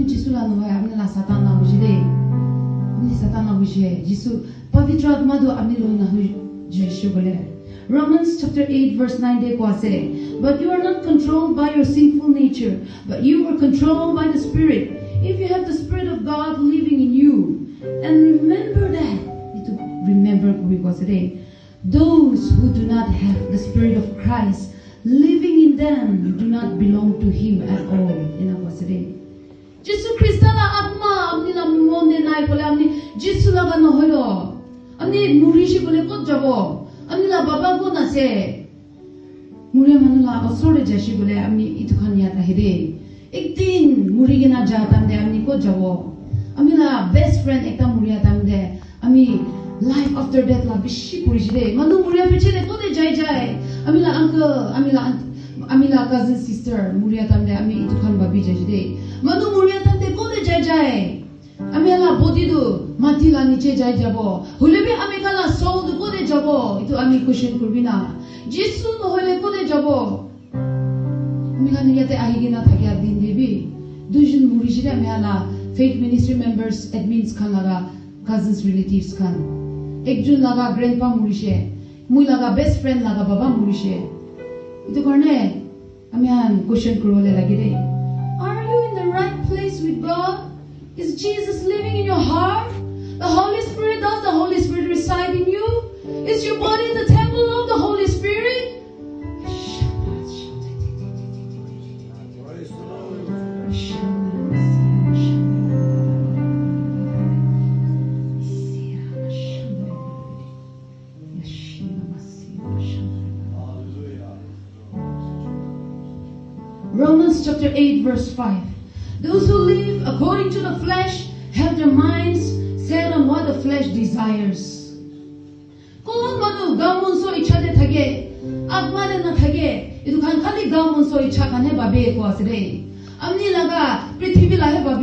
अपने जिसु लानु है अपने ला सातान ला बुझे अपने सातान ला बुझे जिसु पवित्र आत्मा दो अपने लो ना जिसु बोले Romans chapter 8 verse 9 de kwa se but you are not controlled by your sinful nature but you are controlled by the Spirit if you have the Spirit of God living in you and remember that itu remember because today those who do not have the Spirit of Christ living in them do not belong to Him at all in our today Jesus Christ la atma apni la monde nai bole apni Jesus la no hoilo apni murishi bole ko jabo Amila baba ko na se mure manula asore jashi bole amni itu khan ya ta hide ek din muri ke na ja tam de amni ko jabo amila best friend ekta muriya tam de ami life after death la bishi puri jide manu muriya piche de ko de jai amila uncle amila cousin sister muriya tam de ami itu khan babi jide manu muriya tam de ko de jai Amela body do mati la niche jai jabo hulebe ameka la soul do ko de jabo itu ami question kurbina Jesu no hole ko de jabo amela ni yate ahigina thagya din debi dujun murijire amela faith ministry members admins khan laga cousins relatives khan ekjun laga grandpa murishe mui laga best friend laga baba murishe itu karne amian question kurbole lagire are you in the right place with God Is Jesus living in your heart? The Holy Spirit, does the Holy Spirit reside in you? Is your body the temple of the Holy Spirit? Romans chapter 8 verse 5 Those who live according to the flesh have their minds set on what the flesh desires. Kung manu gamun so icha de thage, atma de na thage, idu khan khali gamun so icha khan he babe ko asre. Amni laga prithvi la he babe